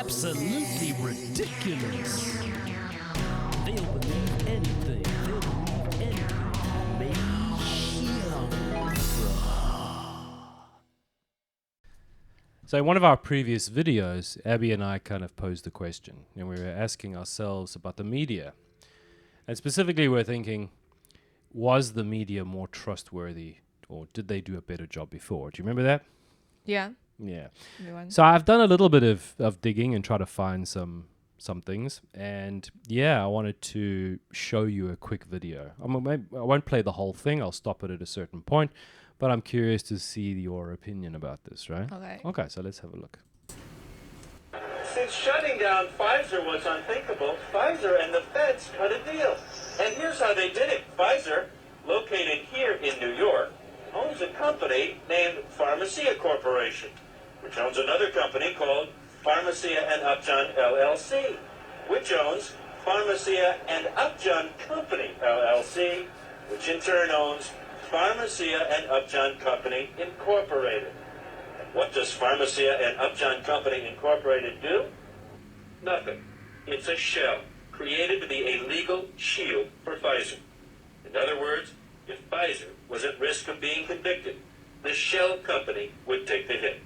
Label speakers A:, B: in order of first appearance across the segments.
A: absolutely ridiculous. They'll believe anything. They'll believe anything. Maybe.
B: So in one of our previous videos, Abby and I kind of posed the question, and we were asking ourselves about the media. And specifically, we're thinking, was the media more trustworthy, or did they do a better job before? Do you remember that?
C: Yeah.
B: Yeah.
C: Everyone.
B: So I've done a little bit of digging and try to find some things. And yeah, I wanted to show you a quick video. I won't play the whole thing. I'll stop it at a certain point. But I'm curious to see your opinion about this, right?
C: Okay.
B: Okay, so let's have a look.
D: Since shutting down Pfizer was unthinkable, Pfizer and the feds cut a deal. And here's how they did it. Pfizer, located here in New York, owns a company named Pharmacia Corporation, which owns another company called Pharmacia and Upjohn LLC, which owns Pharmacia and Upjohn Company LLC, which in turn owns Pharmacia and Upjohn Company Incorporated. And what does Pharmacia and Upjohn Company Incorporated do? Nothing. It's a shell created to be a legal shield for Pfizer. In other words, if Pfizer was at risk of being convicted, the shell company would take the hit.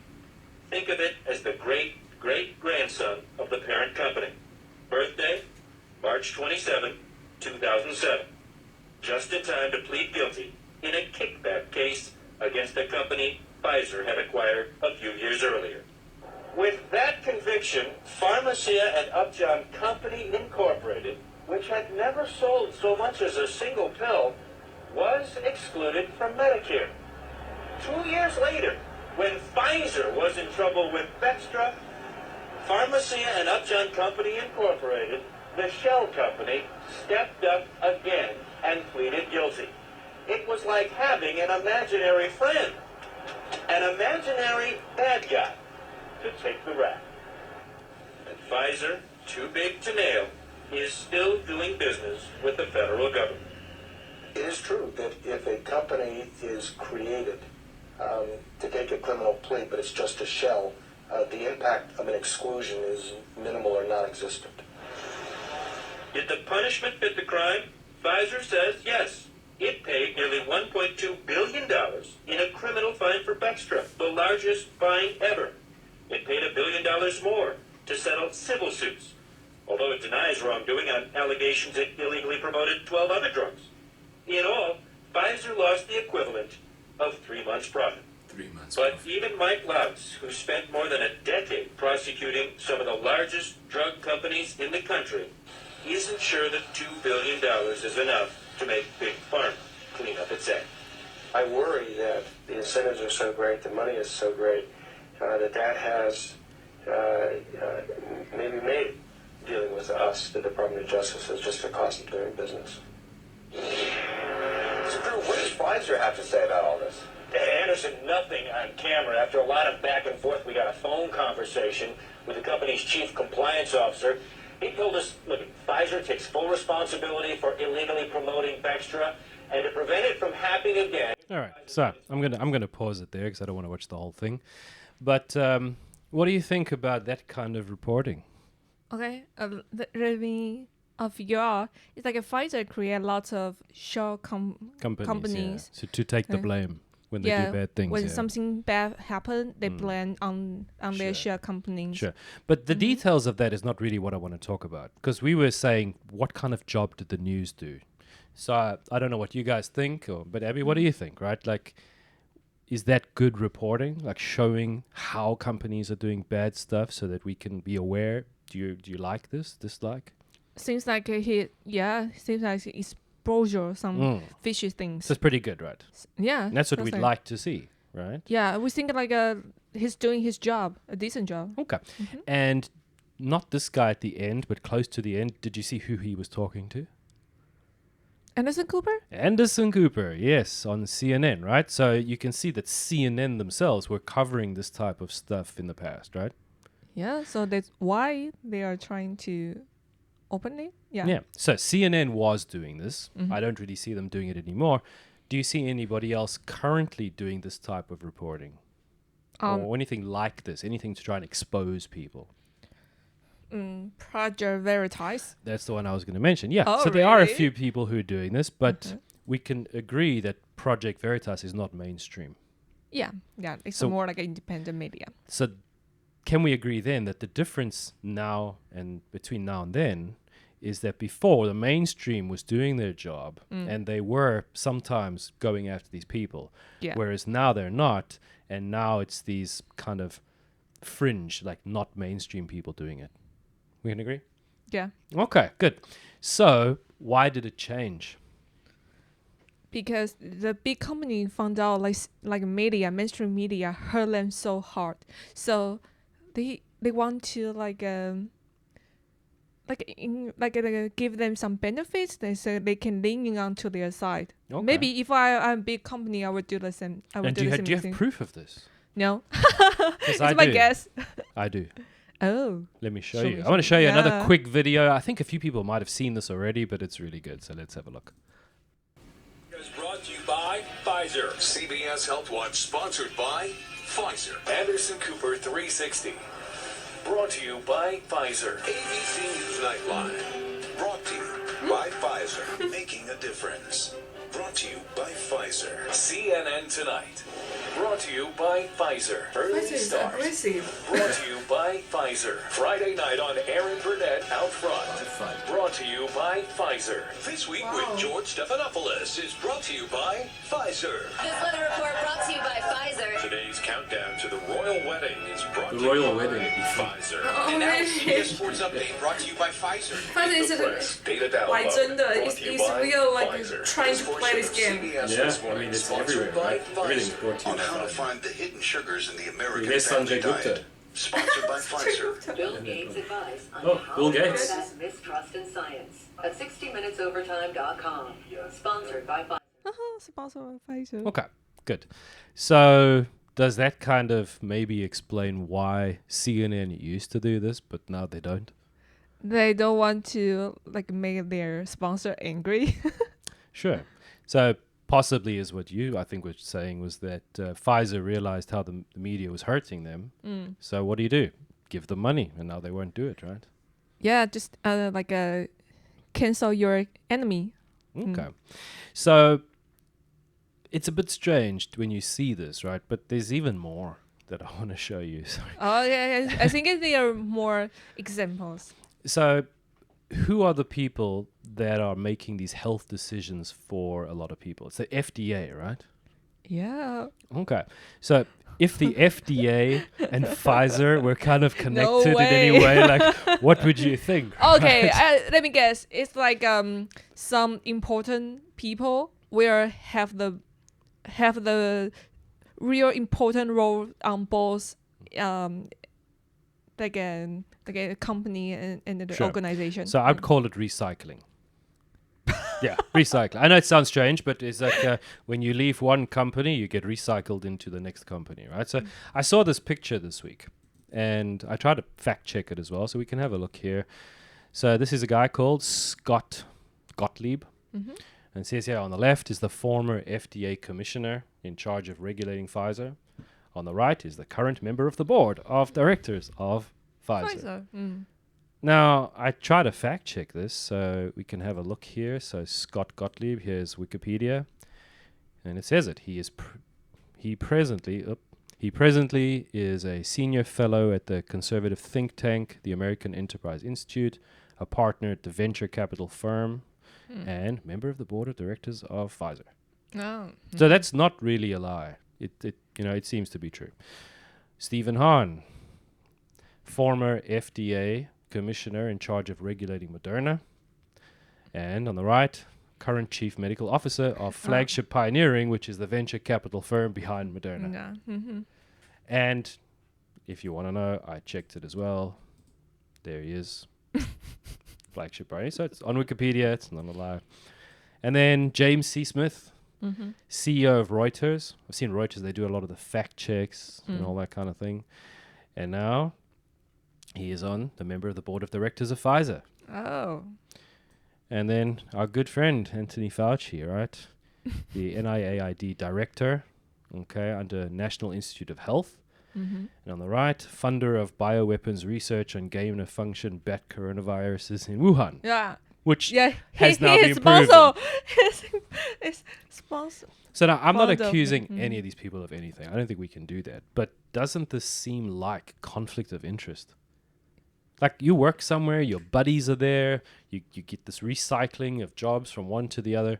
D: Think of it as the great-great-grandson of the parent company. Birthday, March 27, 2007. Just in time to plead guilty in a kickback case against a company Pfizer had acquired a few years earlier. With that conviction, Pharmacia and Upjohn Company Incorporated, which had never sold so much as a single pill, was excluded from Medicare. 2 years later, when Pfizer was in trouble with Bextra, Pharmacia and Upjohn Company Incorporated, the shell company, stepped up again and pleaded guilty. It was like having an imaginary friend, an imaginary bad guy to take the rap. And Pfizer, too big to nail, is still doing business with the federal government.
E: It is true that if a company is created to take a criminal plea, but it's just a shell, the impact of an exclusion is minimal or non-existent.
D: Did the punishment fit the crime? Pfizer says yes. It paid nearly $1.2 billion in a criminal fine for Bextra, the largest fine ever. It paid $1 billion more to settle civil suits, although it denies wrongdoing on allegations it illegally promoted 12 other drugs. In all, Pfizer lost the equivalent of 3 months' profit.
F: 3 months.
D: But even Mike Louts, who spent more than a decade prosecuting some of the largest drug companies in the country, isn't sure that $2 billion is enough to make Big Pharma clean up its act.
E: I worry that the incentives are so great, the money is so great, that has maybe made dealing with us, the Department of Justice, as just a cost of doing business.
D: So, Drew, what does Pfizer have to say about all this? Anderson, nothing on camera. After a lot of back and forth, we got a phone conversation with the company's chief compliance officer. He told us, look, Pfizer takes full responsibility for illegally promoting Bextra, and to prevent it from happening again.
B: All right, so I'm gonna pause it there because I don't want to watch the whole thing. But what do you think about that kind of reporting?
C: Okay. The revenue of your, it's like a Pfizer create lots of shell companies.
B: Yeah. So to take the
C: Okay.
B: blame when they do bad things.
C: When
B: yeah.
C: something bad happen, they blame on their shell companies.
B: Sure. But the details of that is not really what I want to talk about. Because we were saying, what kind of job did the news do? So I don't know what you guys think, but Abby, what do you think, right? Like, is that good reporting? Like showing how companies are doing bad stuff so that we can be aware? Do you like this? Dislike?
C: Seems like seems like exposure some fishy things.
B: So it's pretty good, right?
C: Yeah.
B: And that's what we'd
C: like.
B: like to see, right?
C: Yeah, we think like he's doing his job, a decent job.
B: Okay. And not this guy at the end, but close to the end, did you see who he was talking to?
C: Anderson Cooper?
B: Anderson Cooper, yes, on CNN, right? So you can see that CNN themselves were covering this type of stuff in the past, right?
C: Yeah, so that's why they are trying to open it. Yeah.
B: Yeah. So CNN was doing this. I don't really see them doing it anymore. Do you see anybody else currently doing this type of reporting? Or anything like this? Anything to try and expose people?
C: Project Veritas.
B: That's the one I was going to mention. Yeah.
C: Oh,
B: So there are a
C: really?
B: few people who are doing this, but we can agree that Project Veritas is not mainstream.
C: Yeah, it's
B: So-
C: more like an independent media.
B: So can we agree then that the difference now and between now and then is that before the mainstream was doing their job and they were sometimes going after these people,
C: Yeah.
B: whereas now they're not, and now it's these kind of fringe, like not mainstream people doing it. We can agree?
C: Yeah,
B: Okay, good. So why did it change?
C: because the big company found out like media, mainstream media hurt them so hard. So they want to give them some benefits. They say they can lean in onto their side.
B: Okay.
C: Maybe if I'm a big company, I would do the same. I would
B: And
C: do the same
B: do you
C: thing.
B: have proof of this?
C: No,
B: 'Cause
C: it's
B: I
C: my
B: do.
C: guess.
B: I do.
C: Oh,
B: Let me show
C: Show
B: you.
C: me,
B: I want to
C: show
B: show
C: me.
B: you another
C: Yeah.
B: quick video. I think a few people might have seen this already, but it's really good. So let's have a look.
F: Is brought to you by Pfizer. CBS Health Watch sponsored by Pfizer. Anderson Cooper 360. Brought to you by Pfizer. ABC News Nightline. Brought to you by Pfizer. Making a difference. Brought to you by Pfizer. CNN Tonight. Brought to you by Pfizer. Early Start. Brought to you by Pfizer. Friday night on Aaron Burnett Out Front. Brought to you by Pfizer. This week with George Stephanopoulos is brought to you by Pfizer.
G: This weather report brought to you by Pfizer.
F: Today's countdown to the royal wedding is brought
H: The
F: to you
H: royal
F: by
H: wedding.
F: Pfizer.
G: Oh,
F: And now
G: really?
F: CBS Sports Update brought to you by Pfizer.
I: Pfizer is
F: The press, data download.
I: 来真的
F: Brought
I: it's,
F: to you
I: it's
F: by
I: real like
F: Pfizer.
I: trying to
F: Sports
I: play
F: show
I: this game.
F: CBS
H: Yeah,
F: this
H: I
F: morning,
H: mean, it's
F: sponsored
H: everywhere,
F: by
H: right? Everything's
F: Pfizer.
H: brought to you
F: On
H: by
F: how to
H: Pfizer.
F: find the hidden sugars in the American
H: Here's
F: family
H: Sanjay Gupta.
F: diet. Sponsored by Pfizer.
G: Bill Gates' advice on
H: Oh,
G: how
H: Bill
G: to
H: Gates.
G: combat mistrust in science at 60minutesovertime.com. Sponsored by Pfizer.
C: Sponsored by Pfizer.
B: Okay, good. So does that kind of maybe explain why CNN used to do this, but now they don't?
C: They don't want to make their sponsor angry.
B: Sure. So possibly is what you, I think, were saying was that Pfizer realized how the media was hurting them. So what do? Give them money, and now they won't do it, right?
C: Yeah, just cancel your enemy.
B: Okay. So it's a bit strange when you see this, right? But there's even more that I want to show you. Sorry.
C: Oh yeah, I think there are more examples.
B: So who are the people that are making these health decisions for a lot of people? It's the FDA, right?
C: Yeah.
B: Okay. So if the FDA and Pfizer were kind of connected in
C: way.
B: any way, like what would you think?
C: Okay, let me guess. It's like some important people will have the real important role on both like a company and the
B: Sure.
C: organization.
B: So I'd call it recycling. Yeah, recycling. I know it sounds strange, but it's like when you leave one company, you get recycled into the next company, right? So I saw this picture this week, and I tried to fact check it as well, so we can have a look here. So this is a guy called Scott Gottlieb. And it says here on the left is the former FDA commissioner in charge of regulating Pfizer. On the right is the current member of the board of directors of Pfizer. Now, I try to fact check this, so we can have a look here. So Scott Gottlieb, here's Wikipedia, and it says it. He presently is a senior fellow at the conservative think tank, the American Enterprise Institute, a partner at the venture capital firm, and member of the board of directors of Pfizer.
C: Oh.
B: So that's not really a lie. It seems to be true. Stephen Hahn, former FDA commissioner in charge of regulating Moderna. And on the right, current chief medical officer of Flagship Pioneering, which is the venture capital firm behind Moderna.
C: Yeah.
B: And if you want to know, I checked it as well. There he is. Flagship Pioneering. So it's on Wikipedia. It's not a lie. And then James C. Smith, CEO of Reuters. I've seen Reuters. They do a lot of the fact checks and all that kind of thing. And now he is the member of the board of directors of Pfizer.
C: Oh.
B: And then our good friend, Anthony Fauci, right? The NIAID director, okay, under National Institute of Health.
C: Mm-hmm.
B: And on the right, funder of bioweapons research on gain-of-function bat coronaviruses in Wuhan,
C: Yeah.
B: which
C: Yeah.
B: has
C: he
B: now
C: is
B: been proven.
C: sponsor. Is sponsor.
B: So now, I'm not
C: founder of
B: accusing
C: them.
B: any of these people of anything. I don't think we can do that. But doesn't this seem like conflict of interest? Like, you work somewhere, your buddies are there, you get this recycling of jobs from one to the other.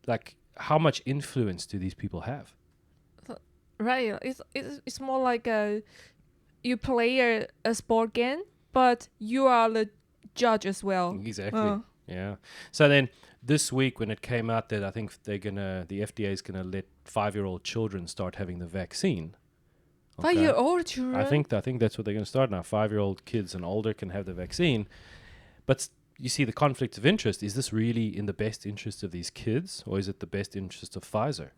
B: Like, how much influence do these people have?
C: Right. It's more like you play a sport game, but you are the judge as well.
B: Exactly. Yeah. So then this week when it came out that I think the FDA is gonna let 5-year-old children start having the vaccine.
C: 5-year-old children.
B: I think that's what they're gonna start now. 5-year-old kids and older can have the vaccine. But you see the conflict of interest. Is this really in the best interest of these kids, or is it the best interest of Pfizer?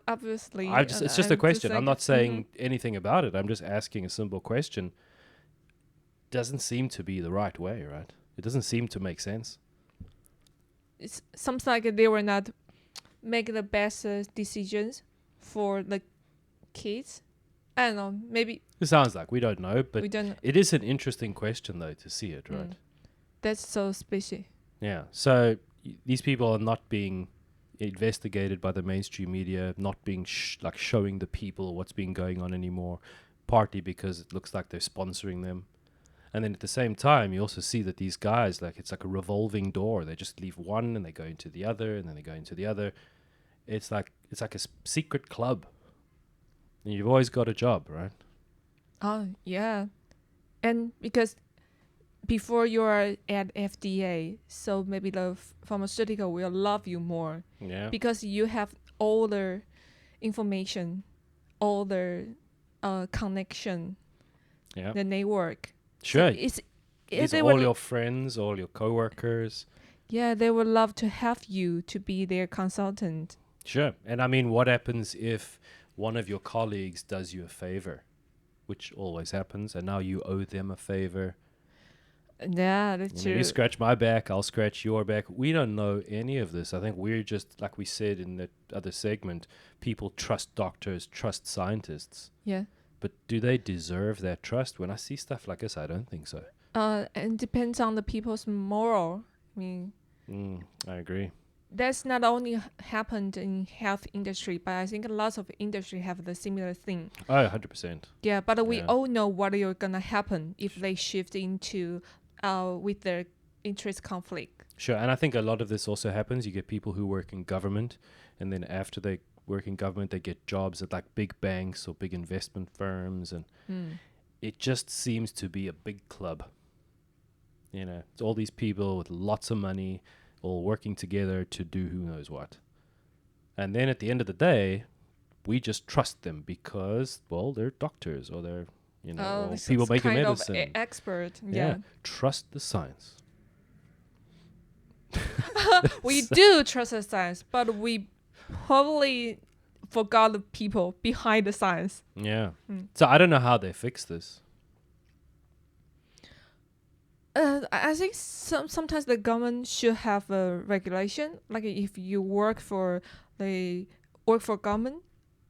C: Obviously.
B: It's just a question. I'm not saying
C: Mm-hmm.
B: anything about it. I'm just asking a simple question. Doesn't seem to be the right way, right? It doesn't seem to make sense.
C: It sounds like they were not making the best decisions for the kids. I don't know. Maybe
B: It sounds like we don't know, but
C: we don't.
B: it is an interesting question, though, to see it, right?
C: That's so special.
B: Yeah. So these people are not being investigated by the mainstream media, not being showing the people what's been going on anymore, partly because it looks like they're sponsoring them. And then at the same time, you also see that these guys, like, it's like a revolving door. They just leave one and they go into the other and then they go into the other. It's like a secret club. And you've always got a job, right?
C: Oh, yeah. And because before you are at FDA, so maybe the pharmaceutical will love you more.
B: Yeah.
C: Because you have all the information, all the connection, the network.
B: Sure.
C: So
B: It's
C: they
B: all
C: would-
B: your friends, all your coworkers.
C: Yeah, they would love to have you to be their consultant.
B: Sure. And I mean, what happens if one of your colleagues does you a favor, which always happens, and now you owe them a favor?
C: Yeah, that's
B: You know,
C: true.
B: you scratch my back, I'll scratch your back. We don't know any of this. I think we're just, like we said in the other segment, people trust doctors, trust scientists.
C: Yeah.
B: But do they deserve that trust? When I see stuff like this, I don't think so.
C: And depends on the people's moral. I mean,
B: I agree.
C: that's not only happened in health industry, but I think lots of industry have the similar thing.
B: Oh, 100%.
C: Yeah, but we
B: Yeah.
C: all know what is gonna happen if they shift into with their interest conflict.
B: Sure, and I think a lot of this also happens. You get people who work in government, and then after they work in government, they get jobs at like big banks or big investment firms, and it just seems to be a big club. You know, it's all these people with lots of money, all working together to do who knows what. And then at the end of the day, we just trust them because, well, they're doctors or they're, you know, or
C: This
B: people
C: is
B: making
C: kind of
B: medicine.
C: expert.
B: Yeah.
C: Yeah.
B: Trust the science.
C: We do trust the science, but we probably forgot the people behind the science.
B: Yeah. So I don't know how they fix this.
C: I think sometimes the government should have a regulation. Like if you work for government,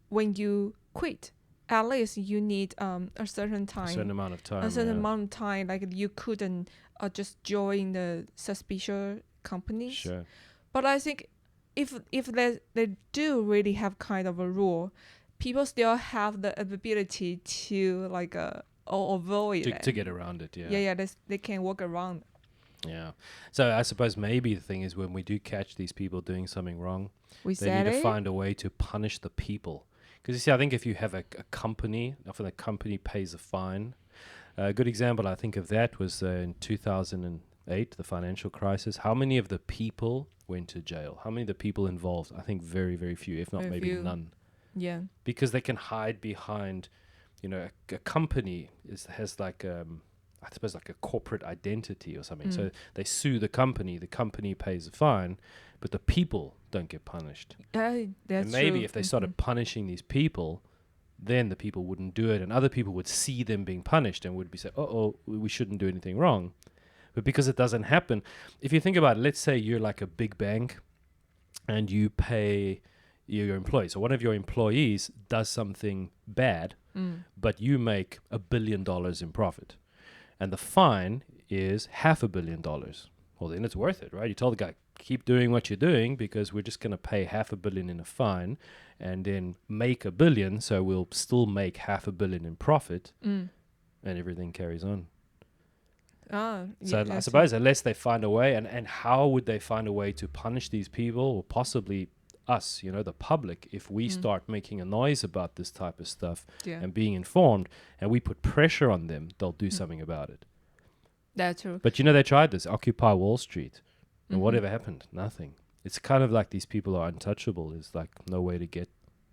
C: when you quit, at least you need a certain time.
B: A certain amount of time.
C: A certain
B: yeah.
C: amount of time. Like you couldn't just join the suspicious companies.
B: Sure.
C: But I think if they do really have kind of a rule, people still have the ability to like or avoid it.
B: To get around it, yeah.
C: Yeah, they can work around.
B: Yeah. So I suppose maybe the thing is when we do catch these people doing something wrong,
C: We
B: they
C: said
B: need to
C: it.
B: find a way to punish the people. Because you see, I think if you have a company, often the company pays a fine. A good example I think of that was in 2008, the financial crisis. How many of the people went to jail? How many of the people involved? I think very, very few, if not
C: Very
B: maybe
C: few.
B: none.
C: Yeah.
B: Because they can hide behind, you know, a company has like I suppose like a corporate identity or something. So they sue the company pays a fine, but the people don't get punished.
C: That's
B: And maybe
C: true.
B: if they started punishing these people, then the people wouldn't do it, and other people would see them being punished and would be say, "Oh, we shouldn't do anything wrong." But because it doesn't happen, if you think about it, let's say you're like a big bank, and you pay, your employee. So one of your employees does something bad, but you make $1 billion in profit. And the fine is $500 million. Well, then it's worth it, right? You tell the guy, keep doing what you're doing because we're just going to pay $500 million in a fine and then make $1 billion. So we'll still make $500 million in profit and everything carries on. So I suppose unless they find a way, and how would they find a way to punish these people, or possibly us, the public, if we start making a noise about this type of stuff and being informed, and we put pressure on them, they'll do something about it.
C: That's true.
B: But they tried this, Occupy Wall Street, and whatever happened? Nothing. It's kind of like these people are untouchable. There's like no way to get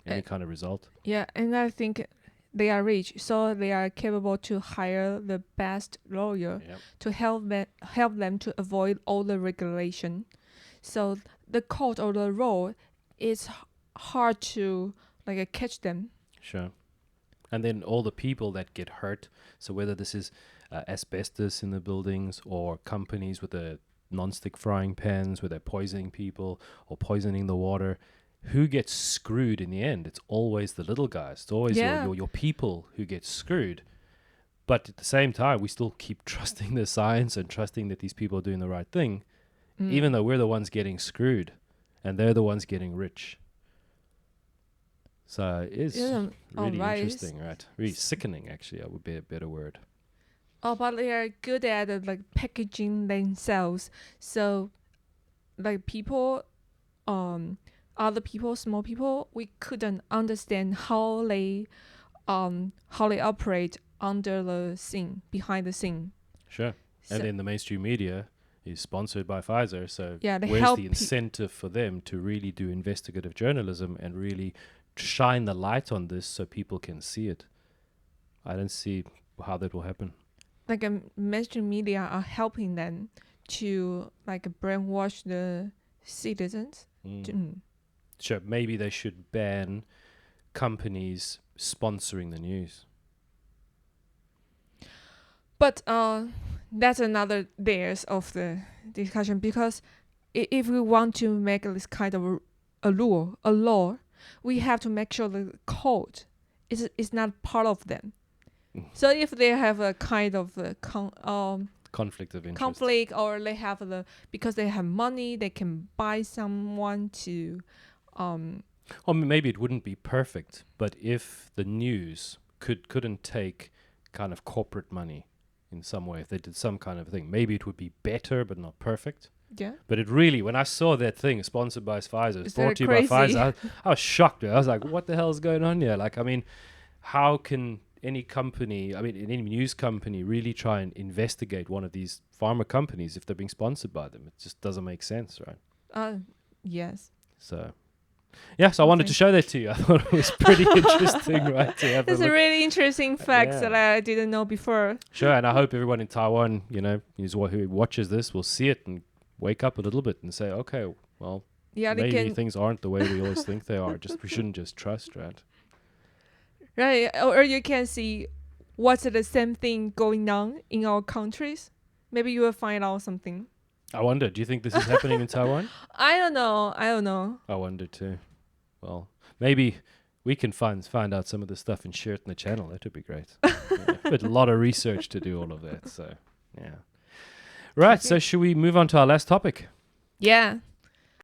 B: any kind of result.
C: Yeah, and I think they are rich, so they are capable to hire the best lawyer to help them to avoid all the regulation. So the court or the law is hard to catch them.
B: Sure. And then all the people that get hurt. So whether this is asbestos in the buildings or companies with the non-stick frying pans where they're poisoning people or poisoning the water, who gets screwed in the end? It's always the little guys. It's always your people who get screwed. But at the same time, we still keep trusting the science and trusting that these people are doing the right thing, even though we're the ones getting screwed and they're the ones getting rich. So it's really interesting, right? Really sickening, actually, would be a better word.
C: Oh, but they are good at packaging themselves. So people, other people, small people, we couldn't understand how they operate under the scene, behind the scene.
B: Sure.
C: So
B: and then the mainstream media is sponsored by Pfizer. So
C: they
B: where's
C: help
B: the incentive for them to really do investigative journalism and really shine the light on this so people can see it? I don't see how that will happen.
C: Mainstream media are helping them to brainwash the citizens.
B: Sure, maybe they should ban companies sponsoring the news.
C: But that's another layers of the discussion, because if we want to make this kind of a law, we have to make sure the code is not part of them. So if they have a kind of
B: Conflict of interest.
C: conflict, or they have because they have money, they can buy someone to
B: Or maybe it wouldn't be perfect, but if the news couldn't take kind of corporate money in some way, if they did some kind of thing, maybe it would be better, but not perfect.
C: Yeah.
B: But it really, when I saw that thing sponsored by Pfizer,
C: It's
B: brought to you
C: very
B: by
C: crazy.
B: Pfizer, I was shocked. I was like, what the hell is going on here? How can any company, any news company really try and investigate one of these pharma companies if they're being sponsored by them? It just doesn't make sense, right?
C: Yes.
B: So, so I wanted to show that to you. I thought it was pretty interesting, right? To have
C: It's
B: a
C: a
B: look.
C: really interesting fact
B: Yeah.
C: that I didn't know before.
B: Sure, and I hope everyone in Taiwan, who watches this will see it and wake up a little bit and say, okay, well,
C: Yeah, they
B: maybe
C: can.
B: things aren't the way we always think they are. We shouldn't just trust, right?
C: Right, or you can see what's the same thing going on in our countries. Maybe you will find out something.
B: I wonder, do you think this is happening in Taiwan?
C: I don't know.
B: I wonder too. Well, maybe we can find out some of the stuff and share it in the channel. That would be great. But a lot of research to do all of that. So, yeah. Right, so should we move on to our last topic?
C: Yeah.